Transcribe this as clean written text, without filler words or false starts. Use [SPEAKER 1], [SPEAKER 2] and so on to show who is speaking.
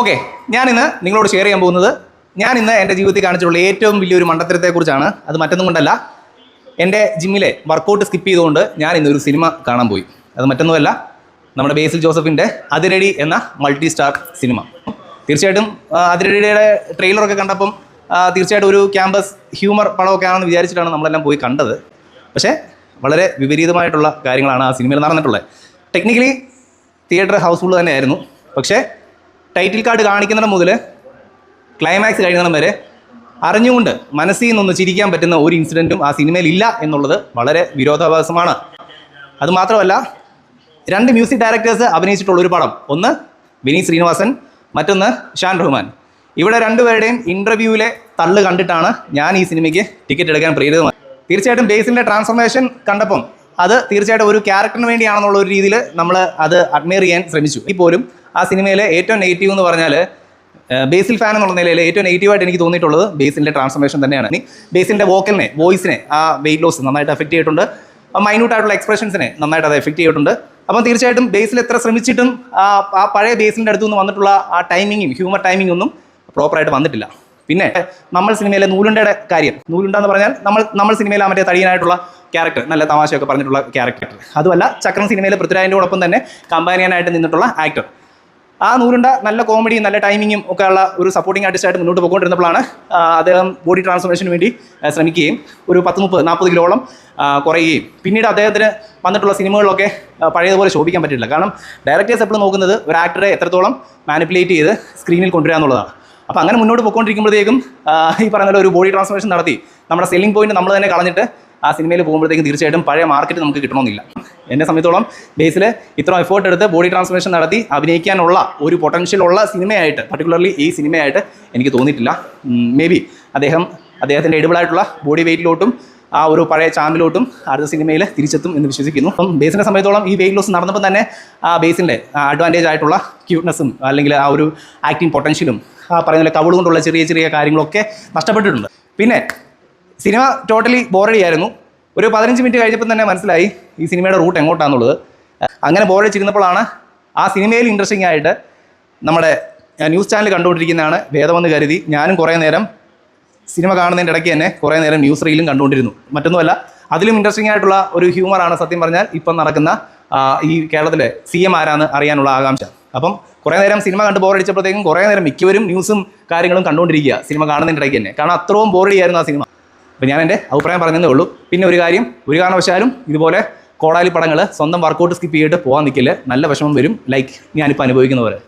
[SPEAKER 1] Okay, ഞാനിന്ന് നിങ്ങളോട് share ചെയ്യാൻ പോകുന്നത് ഞാനിന്ന് എൻ്റെ ജീവിതത്തിൽ കാണിച്ചിട്ടുള്ള ഏറ്റവും വലിയൊരു മണ്ടത്തരത്തെക്കുറിച്ചാണ്. അത് മറ്റൊന്നും കൊണ്ടല്ല, എൻ്റെ ജിമ്മിലെ വർക്കൗട്ട് സ്കിപ്പ് ചെയ്തുകൊണ്ട് ഞാൻ ഇന്നൊരു സിനിമ കാണാൻ പോയി. അത് മറ്റൊന്നുമല്ല, നമ്മുടെ ബേസിൽ ജോസഫിൻ്റെ അതിരടി എന്ന മൾട്ടി സ്റ്റാർ സിനിമ. തീർച്ചയായിട്ടും അതിരടിയുടെ ട്രെയിലറൊക്കെ കണ്ടപ്പം തീർച്ചയായിട്ടും ഒരു ക്യാമ്പസ് ഹ്യൂമർ പടമൊക്കെ ആണെന്ന് വിചാരിച്ചിട്ടാണ് നമ്മളെല്ലാം പോയി കണ്ടത്. പക്ഷേ വളരെ വിപരീതമായിട്ടുള്ള കാര്യങ്ങളാണ് ആ സിനിമയിൽ നടന്നിട്ടുള്ളത്. ടെക്നിക്കലി തിയേറ്റർ ഹൗസ്ഫുൾ തന്നെയായിരുന്നു. പക്ഷേ ടൈറ്റിൽ കാർഡ് കാണിക്കുന്നിടം മുതൽ ക്ലൈമാക്സ് കഴിയുന്നിടം വരെ അറിഞ്ഞുകൊണ്ട് മനസ്സിൽ നിന്നൊന്ന് ചിരിക്കാൻ പറ്റുന്ന ഒരു ഇൻസിഡൻറ്റും ആ സിനിമയിൽ ഇല്ല എന്നുള്ളത് വളരെ വിരോധാഭാസമാണ്. അതുമാത്രമല്ല, 2 മ്യൂസിക് ഡയറക്ടേഴ്സ് അഭിനയിച്ചിട്ടുള്ളൊരു പടം, ഒന്ന് വിനീത് ശ്രീനിവാസൻ, മറ്റൊന്ന് ഷാൻ റഹ്മാൻ. ഇവിടെ രണ്ടുപേരുടെയും ഇൻ്റർവ്യൂവിലെ തള്ളു കണ്ടിട്ടാണ് ഞാൻ ഈ സിനിമയ്ക്ക് ടിക്കറ്റ് എടുക്കാൻ പ്രേരിതമായി. തീർച്ചയായിട്ടും ബേസിലിൻ്റെ ട്രാൻസ്ഫോർമേഷൻ കണ്ടപ്പം അത് തീർച്ചയായിട്ടും ഒരു ക്യാരക്ടറിന് വേണ്ടിയാണെന്നുള്ള ഒരു രീതിയിൽ നമ്മൾ അത് അഡ്മയർ ചെയ്യാൻ ശ്രമിച്ചു. ഇപ്പോഴും ആ സിനിമയിലെ ഏറ്റവും നെഗറ്റീവ് എന്ന് പറഞ്ഞാൽ, ബേസിൽ ഫാൻ എന്നുള്ള നിലയിൽ ഏറ്റവും നെഗറ്റീവായിട്ട് എനിക്ക് തോന്നിയിട്ടുള്ളത് ബേസിലിൻ്റെ ട്രാൻസ്ഫോർമേഷൻ തന്നെയാണ്. ഇനി ബേസിലിൻ്റെ വോയിസിനെ ആ വെയിറ്റ് ലോസ് നന്നായിട്ട് എഫക്റ്റ് ചെയ്തിട്ടുണ്ട്. മൈന്യൂട്ടായിട്ടുള്ള എക്സ്പ്രഷൻസിനെ നന്നായിട്ട് അത് എഫക്റ്റ് ചെയ്തിട്ടുണ്ട്. അപ്പം തീർച്ചയായിട്ടും ബേസിൽ എത്ര ശ്രമിച്ചിട്ടും ആ പഴയ ബേസിലിൻ്റെ അടുത്തു നിന്ന് വന്നിട്ടുള്ള ആ ടൈമിങ്ങും ഹ്യൂമർ ടൈമിംഗ് ഒന്നും പ്രോപ്പറായിട്ട് വന്നിട്ടില്ല. പിന്നെ നമ്മൾ സിനിമയിലെ നൂലുണ്ടയുടെ കാര്യം, നൂലുണ്ട എന്ന് പറഞ്ഞാൽ നമ്മൾ സിനിമയിലെ മറ്റേ തടിയനായിട്ടുള്ള ക്യാരക്ടർ, നല്ല തമാശയൊക്കെ പറഞ്ഞിട്ടുള്ള ക്യാരക്ടർ, അതുമല്ല ചക്രം സിനിമയിലെ പൃഥ്വിരാജിൻ്റെയോടൊപ്പം തന്നെ കമ്പാനിയനായിട്ട് നിന്നിട്ടുള്ള ആക്ടർ. ആ നൂലുണ്ട നല്ല കോമഡിയും നല്ല ടൈമിങ്ങും ഒക്കെ ഉള്ള ഒരു സപ്പോർട്ടിംഗ് ആർട്ടിസ്റ്റായിട്ട് മുന്നോട്ട് പോയിക്കൊണ്ടിരുന്നപ്പോഴാണ് അദ്ദേഹം ബോഡി ട്രാൻസ്ഫോർമേഷന് വേണ്ടി ശ്രമിക്കുകയും ഒരു 40 കിലോളം കുറയുകയും പിന്നീട് അദ്ദേഹത്തിന് വന്നിട്ടുള്ള സിനിമകളിലൊക്കെ പഴയതുപോലെ ശോഭിക്കാൻ പറ്റില്ല. കാരണം ഡയറക്ടേഴ്സ് എപ്പോഴും നോക്കുന്നത് ഒരു ആക്ടറെ എത്രത്തോളം മാനിപ്പുലേറ്റ് ചെയ്ത് സ്ക്രീനിൽ കൊണ്ടുവരിക എന്നുള്ളതാണ്. അപ്പോൾ അങ്ങനെ മുന്നോട്ട് പോയിക്കൊണ്ടിരിക്കുമ്പോഴത്തേക്കും ഈ പറഞ്ഞ ഒരു ബോഡി ട്രാൻസ്ഫോർമേഷൻ നടത്തി നമ്മുടെ സെല്ലിംഗ് പോയിന്റ് നമ്മൾ തന്നെ കളഞ്ഞിട്ട് ആ സിനിമയിൽ പോകുമ്പോഴത്തേക്കും തീർച്ചയായിട്ടും പഴയ മാർക്കറ്റ് നമുക്ക് കിട്ടണമെന്നില്ല. എന്നെ സംബന്ധിച്ചോളം ബേസിൽ ഇത്ര എഫേർട്ട് എടുത്ത് ബോഡി ട്രാൻസ്ഫോർമേഷൻ നടത്തി അഭിനയിക്കാനുള്ള ഒരു പൊട്ടൻഷ്യൽ ഉള്ള സിനിമയായിട്ട്, പർട്ടിക്കുലർലി ഈ സിനിമയായിട്ട് എനിക്ക് തോന്നിയിട്ടില്ല. മേ ബി അദ്ദേഹത്തിൻ്റെ എഡിബിളായിട്ടുള്ള ബോഡി വെയിറ്റിലോട്ടും ആ ഒരു പഴയ ചാമ്പിലോട്ടും അടുത്ത സിനിമയിൽ തിരിച്ചെത്തും എന്ന് വിശ്വസിക്കുന്നു. അപ്പം ബേസിനെ സംബന്ധിച്ചോളം ഈ വെയിറ്റ് ലോസ് നടന്നപ്പോൾ തന്നെ ആ ബേസിൻ്റെ അഡ്വാൻറ്റേജ് ആയിട്ടുള്ള ക്യൂട്ട്നെസ്സും അല്ലെങ്കിൽ ആ ഒരു ആക്ടിങ് പൊട്ടൻഷ്യലും ആ പറയുന്ന കവിൾ കൊണ്ടുള്ള ചെറിയ കാര്യങ്ങളൊക്കെ നഷ്ടപ്പെട്ടിട്ടുണ്ട്. പിന്നെ സിനിമ ടോട്ടലി ബോറടിയായിരുന്നു. ഒരു 15 മിനിറ്റ് കഴിഞ്ഞപ്പോൾ തന്നെ മനസ്സിലായി ഈ സിനിമയുടെ റൂട്ട് എങ്ങോട്ടാണെന്നുള്ളത്. അങ്ങനെ ബോറടിച്ചിരുന്നപ്പോഴാണ് ആ സിനിമയിൽ ഇൻട്രസ്റ്റിംഗ് ആയിട്ട് നമ്മുടെ ന്യൂസ് ചാനൽ കണ്ടുകൊണ്ടിരിക്കുന്നതാണ് ഭേദമെന്ന് കരുതി ഞാനും കുറേ നേരം സിനിമ കാണുന്നതിൻ്റെ ഇടയ്ക്ക് തന്നെ കുറേ നേരം ന്യൂസ് റീലും കണ്ടുകൊണ്ടിരുന്നു. മറ്റൊന്നുമല്ല, അതിലും ഇൻട്രസ്റ്റിംഗ് ആയിട്ടുള്ള ഒരു ഹ്യൂമറാണ് സത്യം പറഞ്ഞാൽ ഇപ്പം നടക്കുന്ന ഈ കേരളത്തിലെ CM ആരാന്ന് അറിയാനുള്ള ആകാംക്ഷ. അപ്പം കുറേ നേരം സിനിമ കണ്ട് ബോറടിച്ചപ്പോഴത്തേക്കും കുറേ നേരം മിക്കവരും ന്യൂസും കാര്യങ്ങളും കണ്ടുകൊണ്ടിരിക്കുക സിനിമ കാണുന്നതിൻ്റെ ഇടയ്ക്ക് തന്നെ. കാരണം അത്രയും ബോറടിയായിരുന്നു ആ സിനിമ. അപ്പോൾ ഞാൻ എൻ്റെ അഭിപ്രായം പറഞ്ഞതേ ഉള്ളൂ. പിന്നെ ഒരു കാര്യം, ഒരു കാരണവശാലും ഇതുപോലെ കോടാലി പടങ്ങൾ സ്വന്തം വർക്കൗട്ട് സ്കിപ്പ് ചെയ്തിട്ട് പോകാൻ നിൽക്കില്ല. നല്ല വിഷമം വരും, ലൈക്ക് ഞാനിപ്പോൾ അനുഭവിക്കുന്നവരെ.